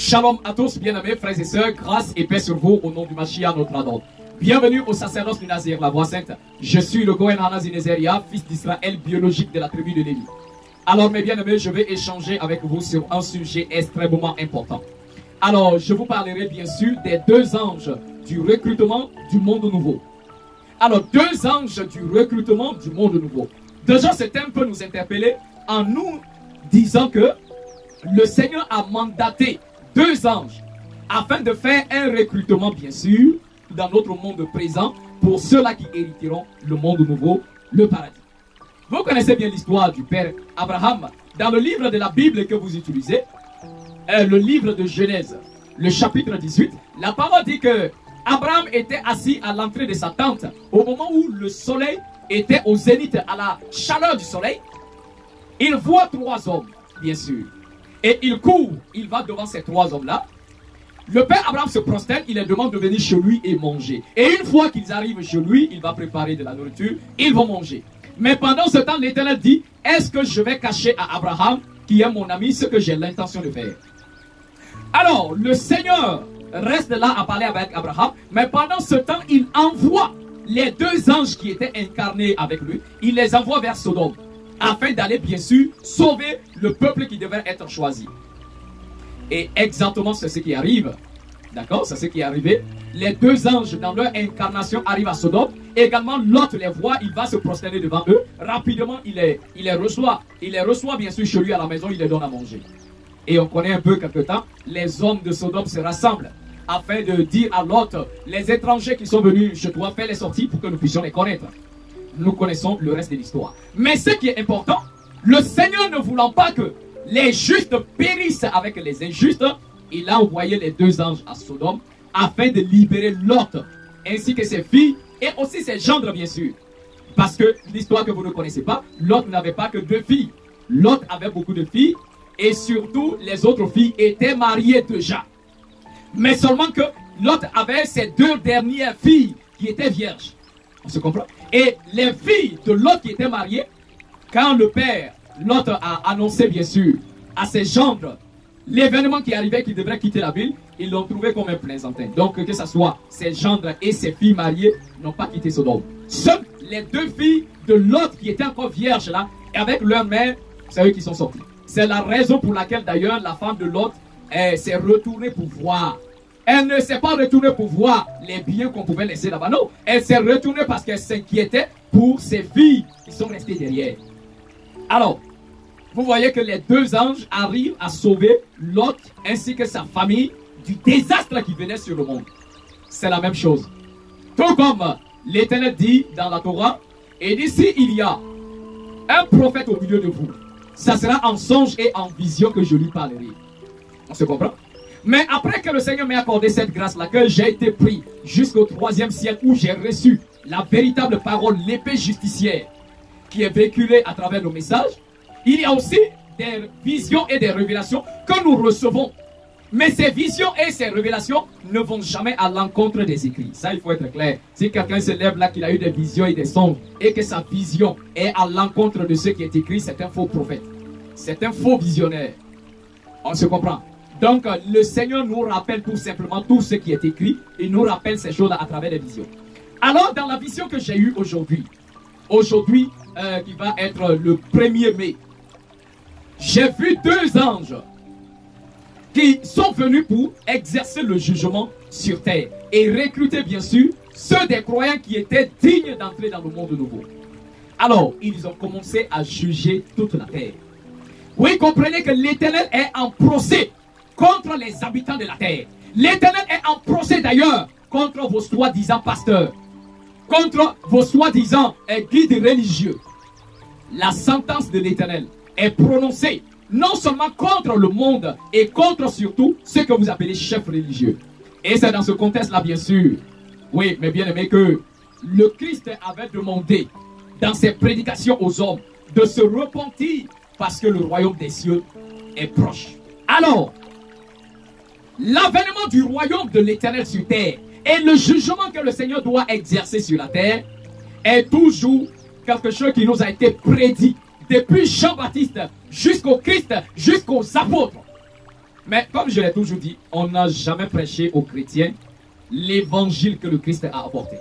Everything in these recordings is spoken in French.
Shalom à tous, bien-aimés, frères et sœurs, grâce et paix sur vous au nom du Mashiach, notre Adon. Bienvenue au sacerdoce du Nazir, la voix sainte. Je suis le Gohen Hanazi Nezeria, fils d'Israël biologique de la tribu de Lévi. Alors, mes bien-aimés, je vais échanger avec vous sur un sujet extrêmement important. Alors, je vous parlerai bien sûr des deux anges du recrutement du monde nouveau. Alors, deux anges du recrutement du monde nouveau. Déjà, ce thème peut nous interpeller en nous disant que le Seigneur a mandaté deux anges afin de faire un recrutement, bien sûr, dans notre monde présent pour ceux-là qui hériteront le monde nouveau, le paradis. Vous connaissez bien l'histoire du père Abraham. Dans le livre de la Bible que vous utilisez, le livre de Genèse, le chapitre 18, la parole dit que Abraham était assis à l'entrée de sa tente au moment où le soleil était au zénith, à la chaleur du soleil. Il voit trois hommes, bien sûr. Et il court, il va devant ces trois hommes-là. Le père Abraham se prosterne, il leur demande de venir chez lui et manger. Et une fois qu'ils arrivent chez lui, il va préparer de la nourriture, ils vont manger. Mais pendant ce temps, l'Éternel dit, est-ce que je vais cacher à Abraham, qui est mon ami, ce que j'ai l'intention de faire? Alors, le Seigneur reste là à parler avec Abraham, mais pendant ce temps, il envoie les deux anges qui étaient incarnés avec lui, il les envoie vers Sodome, afin d'aller bien sûr sauver le peuple qui devait être choisi. Et exactement c'est ce qui arrive. D'accord? C'est ce qui est arrivé. Les deux anges dans leur incarnation arrivent à Sodome. Également Lot les voit, il va se prosterner devant eux. Rapidement il les reçoit. Il les reçoit bien sûr chez lui à la maison, il les donne à manger. Et on connaît un peu quelque temps, les hommes de Sodome se rassemblent afin de dire à Lot, les étrangers qui sont venus chez toi, fais les sorties pour que nous puissions les connaître. Nous connaissons le reste de l'histoire. Mais ce qui est important, le Seigneur ne voulant pas que les justes périssent avec les injustes, il a envoyé les deux anges à Sodome afin de libérer Lot, ainsi que ses filles et aussi ses gendres bien sûr. Parce que l'histoire que vous ne connaissez pas, Lot n'avait pas que deux filles. Lot avait beaucoup de filles et surtout les autres filles étaient mariées déjà. Mais seulement que Lot avait ses deux dernières filles qui étaient vierges. On se comprend? Et les filles de Lot qui étaient mariées, quand le père Lot a annoncé bien sûr à ses gendres l'événement qui arrivait, qu'il devrait quitter la ville, ils l'ont trouvé comme un plaisantin. Donc que ce soit ses gendres et ses filles mariées n'ont pas quitté Sodome. Seules les deux filles de Lot qui étaient encore vierges là, et avec leur mère, c'est eux qui sont sortis. C'est la raison pour laquelle d'ailleurs la femme de Lot s'est retournée pour voir. Elle ne s'est pas retournée pour voir les biens qu'on pouvait laisser là-bas. Non, elle s'est retournée parce qu'elle s'inquiétait pour ses filles qui sont restées derrière. Alors, vous voyez que les deux anges arrivent à sauver Lot ainsi que sa famille du désastre qui venait sur le monde. C'est la même chose. Tout comme l'Éternel dit dans la Torah, et d'ici il y a un prophète au milieu de vous. Ça sera en songe et en vision que je lui parlerai. On se comprend? Mais après que le Seigneur m'ait accordé cette grâce-là, que j'ai été pris jusqu'au 3e ciel où j'ai reçu la véritable parole, l'épée justicière, qui est véhiculée à travers nos messages, il y a aussi des visions et des révélations que nous recevons. Mais ces visions et ces révélations ne vont jamais à l'encontre des écrits. Ça, il faut être clair. Si quelqu'un se lève là, qu'il a eu des visions et des songes, et que sa vision est à l'encontre de ce qui est écrit, c'est un faux prophète. C'est un faux visionnaire. On se comprend? Donc, le Seigneur nous rappelle tout simplement tout ce qui est écrit. Il nous rappelle ces choses-là à travers les visions. Alors, dans la vision que j'ai eue aujourd'hui, qui va être le 1er mai, j'ai vu deux anges qui sont venus pour exercer le jugement sur terre et recruter bien sûr ceux des croyants qui étaient dignes d'entrer dans le monde nouveau. Alors, ils ont commencé à juger toute la terre. Oui, comprenez que l'Éternel est en procès contre les habitants de la terre. L'Éternel est en procès d'ailleurs contre vos soi-disant pasteurs, contre vos soi-disant guides religieux. La sentence de l'Éternel est prononcée non seulement contre le monde et contre surtout ceux que vous appelez chefs religieux. Et c'est dans ce contexte-là, bien sûr, oui, mais bien aimé, que le Christ avait demandé dans ses prédications aux hommes de se repentir parce que le royaume des cieux est proche. Alors, l'avènement du royaume de l'Éternel sur terre et le jugement que le Seigneur doit exercer sur la terre est toujours quelque chose qui nous a été prédit depuis Jean-Baptiste jusqu'au Christ, jusqu'aux apôtres. Mais comme je l'ai toujours dit, on n'a jamais prêché aux chrétiens l'évangile que le Christ a apporté.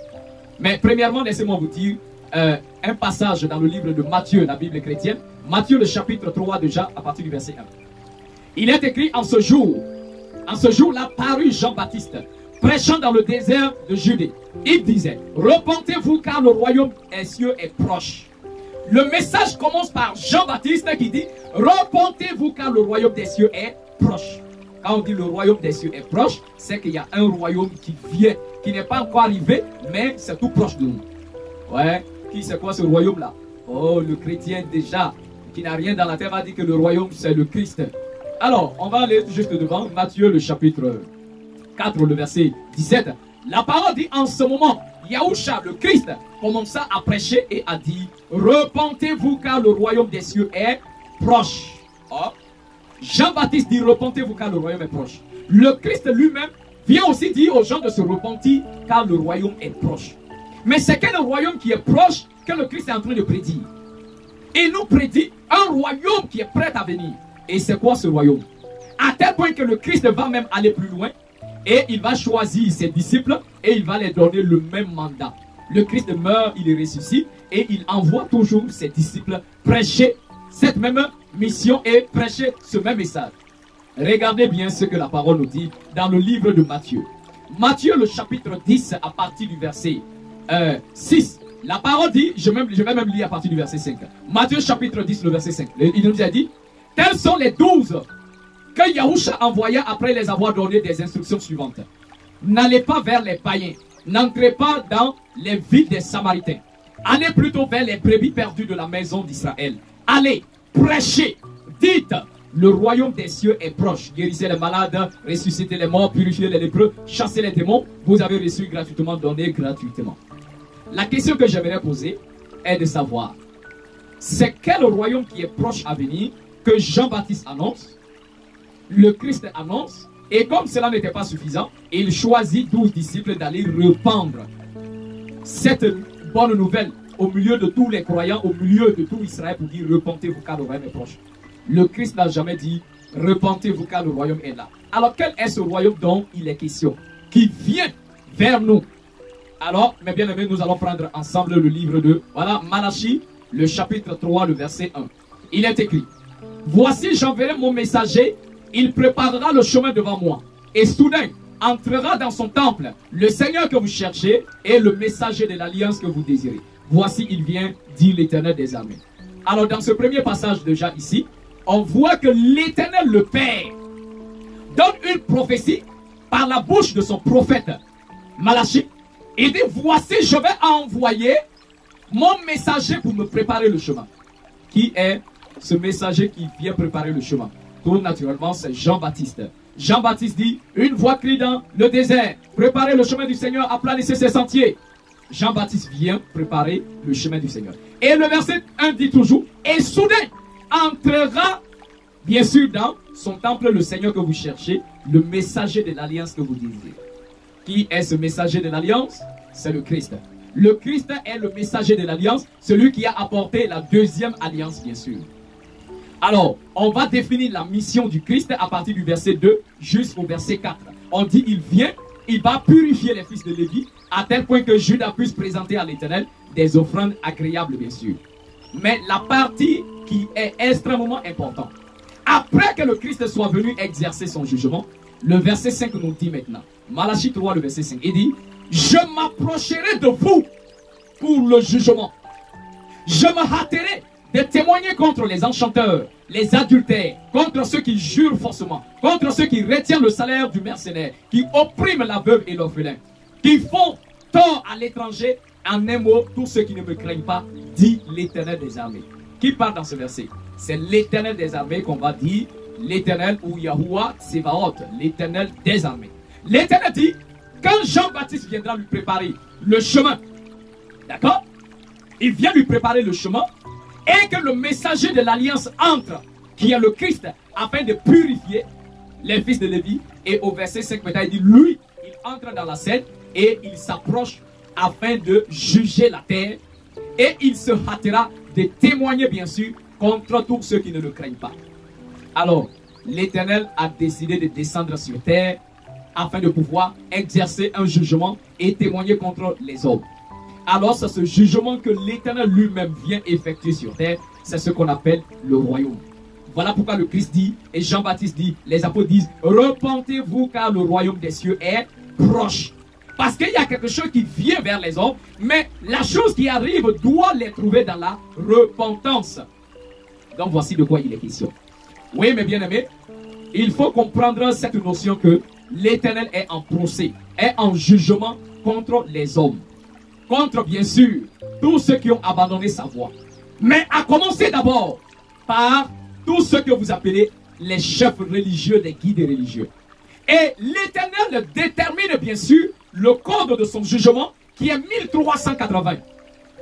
Mais premièrement, laissez-moi vous dire un passage dans le livre de Matthieu, la Bible chrétienne. Matthieu, le chapitre 3 déjà, à partir du verset 1. Il est écrit en ce jour-là parut Jean-Baptiste, prêchant dans le désert de Judée. Il disait, repentez-vous car le royaume des cieux est proche. Le message commence par Jean-Baptiste qui dit, repentez-vous car le royaume des cieux est proche. Quand on dit le royaume des cieux est proche, c'est qu'il y a un royaume qui vient, qui n'est pas encore arrivé, mais c'est tout proche de nous. Ouais, qui c'est quoi ce royaume-là? Oh, le chrétien déjà, qui n'a rien dans la terre, a dit que le royaume c'est le Christ. Alors, on va aller juste devant, Matthieu le chapitre 4, le verset 17. La parole dit en ce moment, Yahushua, le Christ, commença à prêcher et a dit, repentez-vous car le royaume des cieux est proche. Oh. Jean-Baptiste dit, repentez-vous car le royaume est proche. Le Christ lui-même vient aussi dire aux gens de se repentir car le royaume est proche. Mais c'est quel royaume qui est proche que le Christ est en train de prédire? Il nous prédit un royaume qui est prêt à venir. Et c'est quoi ce royaume? À tel point que le Christ va même aller plus loin et il va choisir ses disciples et il va les donner le même mandat. Le Christ meurt, il ressuscite et il envoie toujours ses disciples prêcher cette même mission et prêcher ce même message. Regardez bien ce que la parole nous dit dans le livre de Matthieu. Matthieu le chapitre 10 à partir du verset 6. La parole dit, je vais même lire à partir du verset 5. Matthieu chapitre 10 le verset 5. Il nous a dit, tels sont les 12 que Yahushua envoya après les avoir donné des instructions suivantes. N'allez pas vers les païens, n'entrez pas dans les villes des Samaritains. Allez plutôt vers les brebis perdues de la maison d'Israël. Allez, prêchez, dites, le royaume des cieux est proche. Guérissez les malades, ressuscitez les morts, purifiez les lépreux, chassez les démons. Vous avez reçu gratuitement, donné gratuitement. La question que j'aimerais poser est de savoir, c'est quel royaume qui est proche à venir que Jean-Baptiste annonce, le Christ annonce, et comme cela n'était pas suffisant, il choisit 12 disciples d'aller répandre cette bonne nouvelle au milieu de tous les croyants, au milieu de tout Israël pour dire repentez-vous car le royaume est proche. Le Christ n'a jamais dit repentez-vous car le royaume est là. Alors quel est ce royaume dont il est question? Qui vient vers nous. Alors, mes bien-aimés, nous allons prendre ensemble le livre de, voilà, Malachie, le chapitre 3, le verset 1. Il est écrit, voici j'enverrai mon messager, il préparera le chemin devant moi. Et soudain, entrera dans son temple le Seigneur que vous cherchez et le messager de l'alliance que vous désirez. Voici, il vient, dit l'Éternel des armées. Alors, dans ce premier passage déjà ici, on voit que l'Éternel, le Père, donne une prophétie par la bouche de son prophète Malachie. Il dit, voici, je vais envoyer mon messager pour me préparer le chemin. Qui est ce messager qui vient préparer le chemin? Tout naturellement, c'est Jean-Baptiste. Jean-Baptiste dit, une voix crie dans le désert, préparez le chemin du Seigneur, aplanissez ses sentiers. Jean-Baptiste vient préparer le chemin du Seigneur. Et le verset 1 dit toujours, et soudain entrera, bien sûr, dans son temple le Seigneur que vous cherchez, le messager de l'alliance que vous désirez. Qui est ce messager de l'alliance? C'est le Christ. Le Christ est le messager de l'alliance, celui qui a apporté la deuxième alliance, bien sûr. Alors, on va définir la mission du Christ à partir du verset 2 jusqu'au verset 4. On dit, il vient, il va purifier les fils de Lévi, à tel point que Judas puisse présenter à l'Éternel des offrandes agréables, bien sûr. Mais la partie qui est extrêmement importante, après que le Christ soit venu exercer son jugement, le verset 5 nous dit maintenant, Malachie 3, le verset 5, il dit, je m'approcherai de vous pour le jugement. Je me hâterai de témoigner contre les enchanteurs, les adultères, contre ceux qui jurent faussement, contre ceux qui retiennent le salaire du mercenaire, qui oppriment la veuve et l'orphelin, qui font tort à l'étranger, en un mot, tous ceux qui ne me craignent pas, dit l'Éternel des armées. Qui parle dans ce verset? C'est l'Éternel des armées qu'on va dire, l'Éternel ou Yahuwah Tsevaot, l'Éternel des armées. L'Éternel dit, quand Jean-Baptiste viendra lui préparer le chemin, d'accord? Il vient lui préparer le chemin, et que le messager de l'alliance entre, qui est le Christ, afin de purifier les fils de Lévi. Et au verset 5, maintenant, il dit, lui, il entre dans la scène et il s'approche afin de juger la terre. Et il se hâtera de témoigner, bien sûr, contre tous ceux qui ne le craignent pas. Alors, l'Éternel a décidé de descendre sur terre afin de pouvoir exercer un jugement et témoigner contre les hommes. Alors c'est ce jugement que l'Éternel lui-même vient effectuer sur terre, c'est ce qu'on appelle le royaume. Voilà pourquoi le Christ dit, et Jean-Baptiste dit, les apôtres disent, repentez-vous car le royaume des cieux est proche. Parce qu'il y a quelque chose qui vient vers les hommes, mais la chose qui arrive doit les trouver dans la repentance. Donc voici de quoi il est question. Oui, mes bien-aimés, il faut comprendre cette notion que l'Éternel est en procès, est en jugement contre les hommes. Contre, bien sûr, tous ceux qui ont abandonné sa voie. Mais à commencer d'abord par tous ceux que vous appelez les chefs religieux, les guides religieux. Et l'Éternel détermine bien sûr le code de son jugement qui est 1380.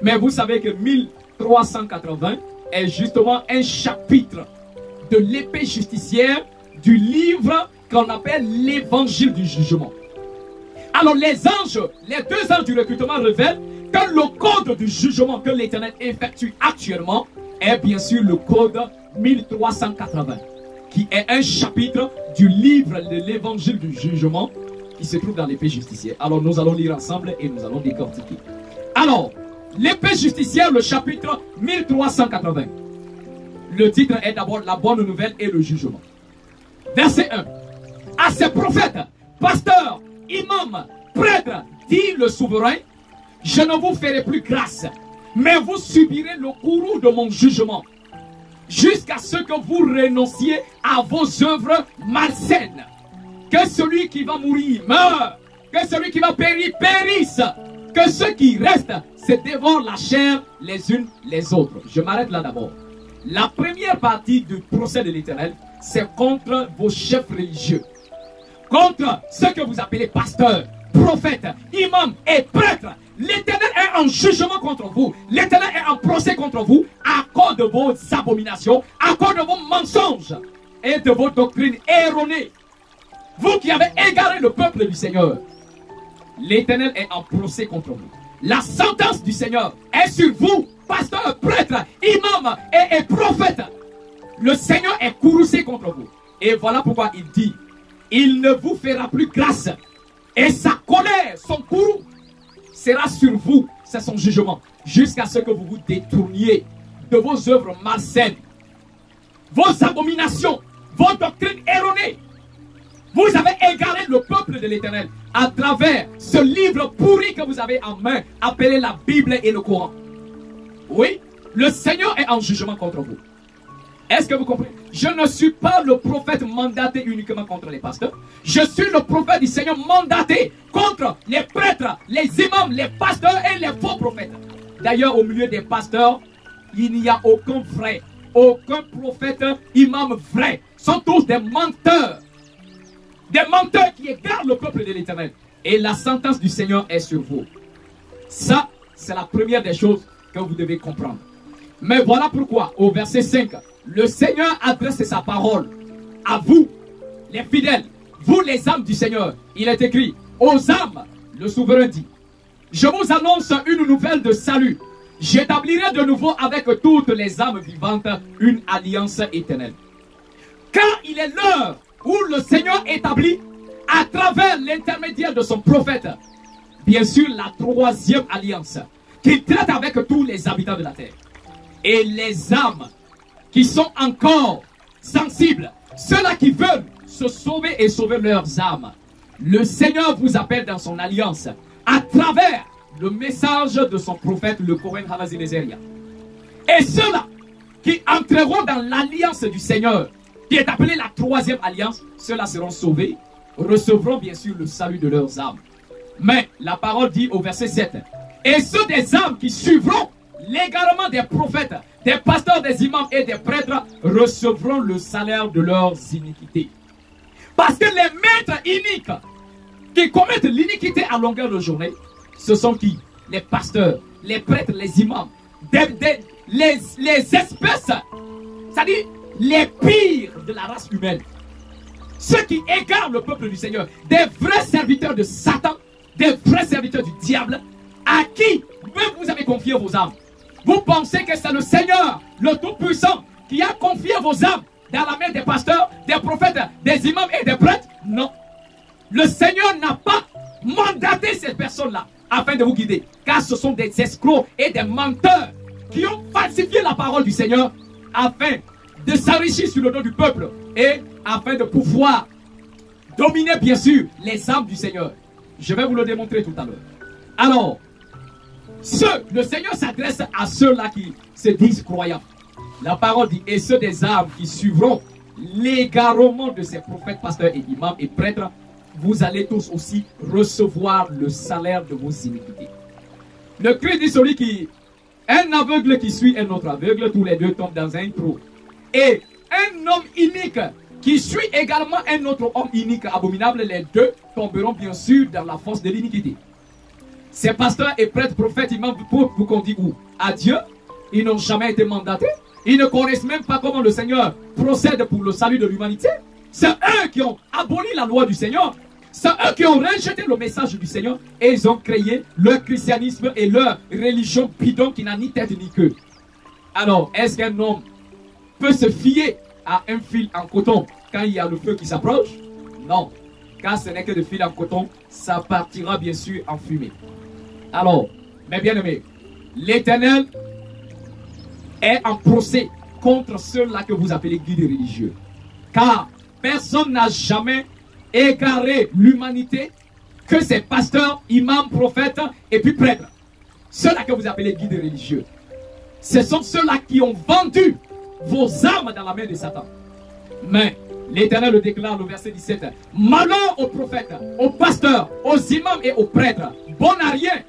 Mais vous savez que 1380 est justement un chapitre de l'épée justicière du livre qu'on appelle l'évangile du jugement. Alors les anges, les deux anges du recrutement révèlent que le code du jugement que l'Éternel effectue actuellement est bien sûr le code 1380, qui est un chapitre du livre de l'évangile du jugement qui se trouve dans l'épée justicière. Alors nous allons lire ensemble et nous allons décortiquer. Alors, l'épée justicière, le chapitre 1380. Le titre est d'abord la bonne nouvelle et le jugement. Verset 1. À ces prophètes, pasteurs, imams, prêtres, dit le souverain, je ne vous ferai plus grâce, mais vous subirez le courroux de mon jugement, jusqu'à ce que vous renonciez à vos œuvres malsaines. Que celui qui va mourir meure, que celui qui va périr périsse, que ceux qui restent se dévorent la chair les unes les autres. Je m'arrête là d'abord. La première partie du procès de l'Éternel, c'est contre vos chefs religieux, contre ceux que vous appelez pasteurs, prophètes, imams et prêtres. L'Éternel est en jugement contre vous. L'Éternel est en procès contre vous à cause de vos abominations, à cause de vos mensonges et de vos doctrines erronées. Vous qui avez égaré le peuple du Seigneur, l'Éternel est en procès contre vous. La sentence du Seigneur est sur vous, pasteurs, prêtres, imams et prophètes. Le Seigneur est courroucé contre vous. Et voilà pourquoi il dit, il ne vous fera plus grâce. Et sa colère, son courroux, sera sur vous, c'est son jugement, jusqu'à ce que vous vous détourniez de vos œuvres malsaines, vos abominations, vos doctrines erronées. Vous avez égaré le peuple de l'Éternel à travers ce livre pourri que vous avez en main, appelé la Bible et le Coran. Oui, le Seigneur est en jugement contre vous. Est-ce que vous comprenez? Je ne suis pas le prophète mandaté uniquement contre les pasteurs. Je suis le prophète du Seigneur mandaté contre les prêtres, les imams, les pasteurs et les faux prophètes. D'ailleurs, au milieu des pasteurs, il n'y a aucun vrai, aucun prophète, imam vrai. Ce sont tous des menteurs. Des menteurs qui égarent le peuple de l'Éternel. Et la sentence du Seigneur est sur vous. Ça, c'est la première des choses que vous devez comprendre. Mais voilà pourquoi, au verset 5, le Seigneur adresse sa parole à vous, les fidèles, vous les âmes du Seigneur. Il est écrit, aux âmes, le souverain dit, je vous annonce une nouvelle de salut. J'établirai de nouveau avec toutes les âmes vivantes une alliance éternelle. Car il est l'heure où le Seigneur établit, à travers l'intermédiaire de son prophète, bien sûr la troisième alliance, qu'il traite avec tous les habitants de la terre. Et les âmes qui sont encore sensibles, ceux-là qui veulent se sauver et sauver leurs âmes, le Seigneur vous appelle dans son alliance à travers le message de son prophète, le Kohen Hanazinezeria. Et ceux-là qui entreront dans l'alliance du Seigneur, qui est appelée la troisième alliance, ceux-là seront sauvés, recevront bien sûr le salut de leurs âmes. Mais la parole dit au verset 7, et ceux des âmes qui suivront l'égarement des prophètes, des pasteurs, des imams et des prêtres recevront le salaire de leurs iniquités. Parce que les maîtres iniques qui commettent l'iniquité à longueur de journée, ce sont qui? Les pasteurs, les prêtres, les imams, les espèces, c'est-à-dire les pires de la race humaine. Ceux qui égarent le peuple du Seigneur, des vrais serviteurs de Satan, des vrais serviteurs du diable, à qui même vous avez confié vos âmes. Vous pensez que c'est le Seigneur, le Tout-Puissant, qui a confié vos âmes dans la main des pasteurs, des prophètes, des imams et des prêtres. Non. Le Seigneur n'a pas mandaté ces personnes-là afin de vous guider. Car ce sont des escrocs et des menteurs qui ont falsifié la parole du Seigneur afin de s'enrichir sur le dos du peuple et afin de pouvoir dominer bien sûr les âmes du Seigneur. Je vais vous le démontrer tout à l'heure. Alors, le Seigneur s'adresse à ceux-là qui se disent croyants. La parole dit, et ceux des âmes qui suivront l'égarement de ces prophètes, pasteurs et imams et prêtres, vous allez tous aussi recevoir le salaire de vos iniquités. Le Christ dit celui qui, un aveugle qui suit un autre aveugle, tous les deux tombent dans un trou. Et un homme inique qui suit également un autre homme inique abominable, les deux tomberont bien sûr dans la force de l'iniquité. Ces pasteurs et prêtres, prophètes, imams, pour qu'on dit où? À Dieu, ils n'ont jamais été mandatés. Ils ne connaissent même pas comment le Seigneur procède pour le salut de l'humanité. C'est eux qui ont aboli la loi du Seigneur. C'est eux qui ont rejeté le message du Seigneur. Et ils ont créé leur christianisme et leur religion bidon qui n'a ni tête ni queue. Alors, est-ce qu'un homme peut se fier à un fil en coton quand il y a le feu qui s'approche? Non. Car ce n'est que de fil en coton, ça partira bien sûr en fumée. Alors, mes bien-aimés, l'Éternel est en procès contre ceux-là que vous appelez guides religieux. Car personne n'a jamais égaré l'humanité que ces pasteurs, imams, prophètes et puis prêtres. Ceux-là que vous appelez guides religieux. Ce sont ceux-là qui ont vendu vos âmes dans la main de Satan. Mais l'Éternel le déclare au verset 17. Malheur aux prophètes, aux pasteurs, aux imams et aux prêtres, bon à rien,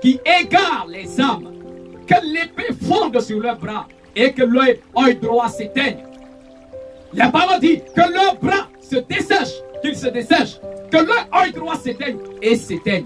qui égarent les âmes, que l'épée fonde sur leurs bras et que leur œil droit s'éteigne. La parole dit que leurs bras se dessèchent, qu'ils se dessèchent, que leur œil droit s'éteigne et s'éteigne.